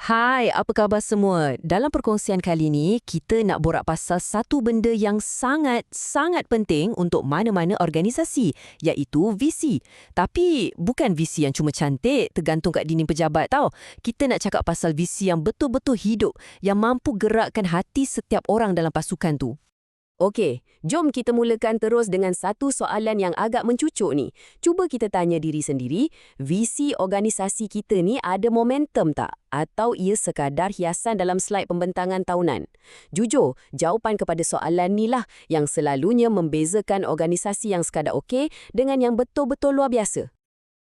Hai, apa khabar semua? Dalam perkongsian kali ini, kita nak borak pasal satu benda yang sangat penting untuk mana-mana organisasi, iaitu visi. Tapi bukan visi yang cuma cantik, tergantung kat dinding pejabat tau. Kita nak cakap pasal visi yang betul-betul hidup, yang mampu gerakkan hati setiap orang dalam pasukan tu. Okey, jom kita mulakan terus dengan satu soalan yang agak mencucuk ni. Cuba kita tanya diri sendiri, visi organisasi kita ni ada momentum tak? Atau ia sekadar hiasan dalam slaid pembentangan tahunan? Jujur, jawapan kepada soalan ni lah yang selalunya membezakan organisasi yang sekadar okey dengan yang betul-betul luar biasa.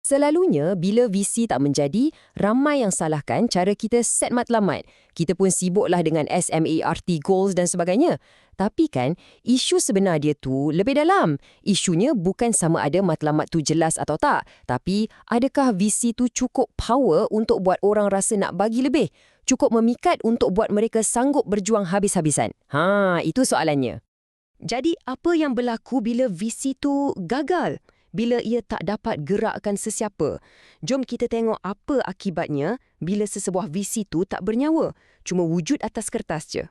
Selalunya, bila visi tak menjadi, ramai yang salahkan cara kita set matlamat. Kita pun sibuklah dengan SMART goals dan sebagainya. Tapi kan, isu sebenar dia tu lebih dalam. Isunya bukan sama ada matlamat tu jelas atau tak, tapi adakah visi tu cukup power untuk buat orang rasa nak bagi lebih? Cukup memikat untuk buat mereka sanggup berjuang habis-habisan? Itu soalannya. Jadi, apa yang berlaku bila visi tu gagal? Bila ia tak dapat gerakkan sesiapa? Jom kita tengok apa akibatnya bila sesebuah visi tu tak bernyawa, cuma wujud atas kertas je.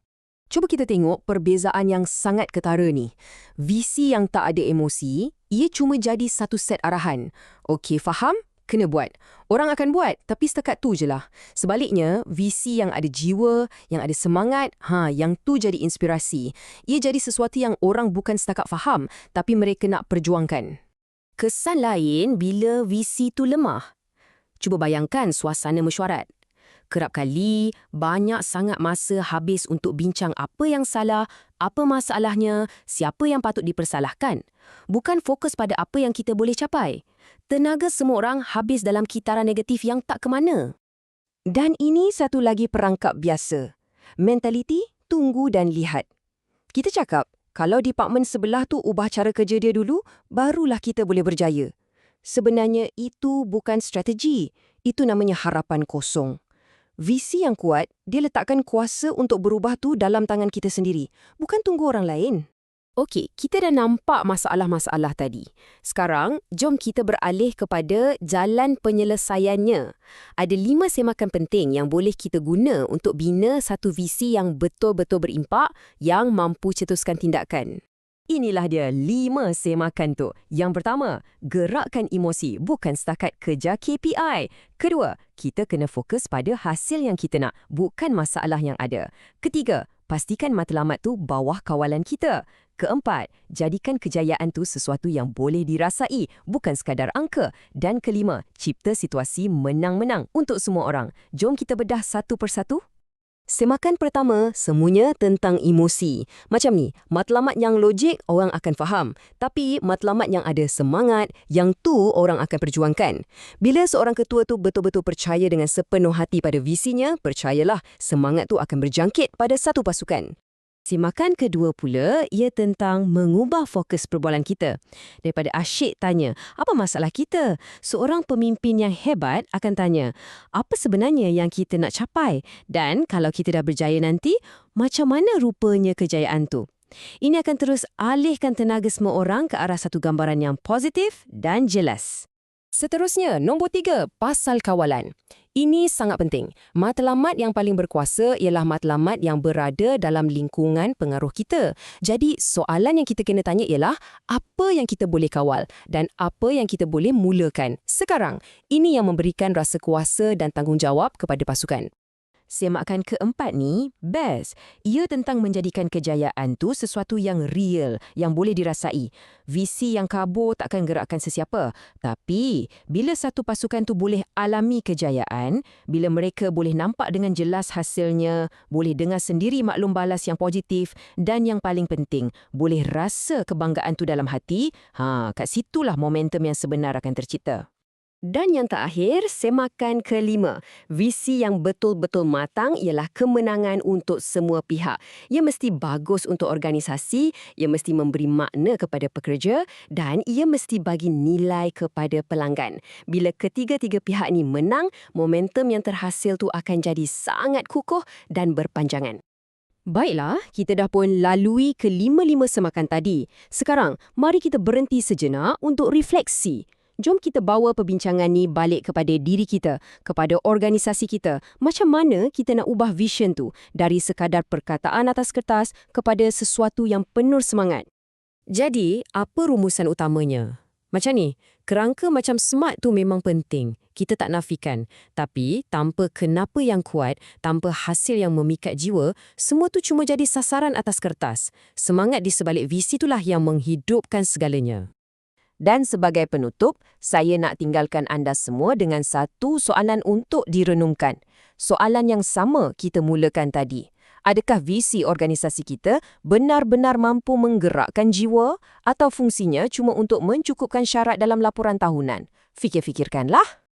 Cuba kita tengok perbezaan yang sangat ketara ni. Visi yang tak ada emosi, ia cuma jadi satu set arahan. Okey, faham? Kena buat. Orang akan buat, tapi setakat tu je lah. Sebaliknya, visi yang ada jiwa, yang ada semangat, yang tu jadi inspirasi. Ia jadi sesuatu yang orang bukan setakat faham, tapi mereka nak perjuangkan. Kesan lain bila visi tu lemah. Cuba bayangkan suasana mesyuarat. Kerap kali, banyak sangat masa habis untuk bincang apa yang salah, apa masalahnya, siapa yang patut dipersalahkan. Bukan fokus pada apa yang kita boleh capai. Tenaga semua orang habis dalam kitaran negatif yang tak ke mana. Dan ini satu lagi perangkap biasa. Mentaliti, tunggu dan lihat. Kita cakap, kalau departmen sebelah tu ubah cara kerja dia dulu, barulah kita boleh berjaya. Sebenarnya itu bukan strategi. Itu namanya harapan kosong. Visi yang kuat, dia letakkan kuasa untuk berubah tu dalam tangan kita sendiri. Bukan tunggu orang lain. Okey, kita dah nampak masalah-masalah tadi. Sekarang, jom kita beralih kepada jalan penyelesaiannya. Ada 5 semakan penting yang boleh kita guna untuk bina satu visi yang betul-betul berimpak, yang mampu cetuskan tindakan. Inilah dia 5 semakan tu. Yang pertama, gerakkan emosi, bukan setakat kejar KPI. Kedua, kita kena fokus pada hasil yang kita nak, bukan masalah yang ada. Ketiga, pastikan matlamat tu bawah kawalan kita. Keempat, jadikan kejayaan tu sesuatu yang boleh dirasai, bukan sekadar angka. Dan kelima, cipta situasi menang-menang untuk semua orang. Jom kita bedah satu persatu. Semakan pertama, semuanya tentang emosi. Macam ni, matlamat yang logik orang akan faham. Tapi matlamat yang ada semangat, yang tu orang akan perjuangkan. Bila seorang ketua tu betul-betul percaya dengan sepenuh hati pada visinya, percayalah, semangat tu akan berjangkit pada satu pasukan. Semakan kedua pula, ia tentang mengubah fokus perbualan kita. Daripada asyik tanya, apa masalah kita? Seorang pemimpin yang hebat akan tanya, apa sebenarnya yang kita nak capai? Dan kalau kita dah berjaya nanti, macam mana rupanya kejayaan tu? Ini akan terus alihkan tenaga semua orang ke arah satu gambaran yang positif dan jelas. Seterusnya, nombor 3, pasal kawalan. Ini sangat penting. Matlamat yang paling berkuasa ialah matlamat yang berada dalam lingkungan pengaruh kita. Jadi, soalan yang kita kena tanya ialah apa yang kita boleh kawal dan apa yang kita boleh mulakan sekarang. Ini yang memberikan rasa kuasa dan tanggungjawab kepada pasukan. Semakan keempat ni, best. Ia tentang menjadikan kejayaan tu sesuatu yang real, yang boleh dirasai. Visi yang kabur takkan gerakkan sesiapa. Tapi, bila satu pasukan tu boleh alami kejayaan, bila mereka boleh nampak dengan jelas hasilnya, boleh dengar sendiri maklum balas yang positif, dan yang paling penting, boleh rasa kebanggaan tu dalam hati, kat situlah momentum yang sebenar akan tercipta. Dan yang terakhir, semakan kelima. Visi yang betul-betul matang ialah kemenangan untuk semua pihak. Ia mesti bagus untuk organisasi, ia mesti memberi makna kepada pekerja dan ia mesti bagi nilai kepada pelanggan. Bila ketiga-tiga pihak ni menang, momentum yang terhasil tu akan jadi sangat kukuh dan berpanjangan. Baiklah, kita dah pun lalui ke 5 semakan tadi. Sekarang, mari kita berhenti sejenak untuk refleksi. Jom kita bawa perbincangan ni balik kepada diri kita, kepada organisasi kita. Macam mana kita nak ubah vision tu dari sekadar perkataan atas kertas kepada sesuatu yang penuh semangat? Jadi, apa rumusan utamanya? Macam ni, kerangka macam SMART tu memang penting. Kita tak nafikan. Tapi, tanpa kenapa yang kuat, tanpa hasil yang memikat jiwa, semua tu cuma jadi sasaran atas kertas. Semangat di sebalik visi itulah yang menghidupkan segalanya. Dan sebagai penutup, saya nak tinggalkan anda semua dengan satu soalan untuk direnungkan. Soalan yang sama kita mulakan tadi. Adakah visi organisasi kita benar-benar mampu menggerakkan jiwa atau fungsinya cuma untuk mencukupkan syarat dalam laporan tahunan? Fikir-fikirkanlah.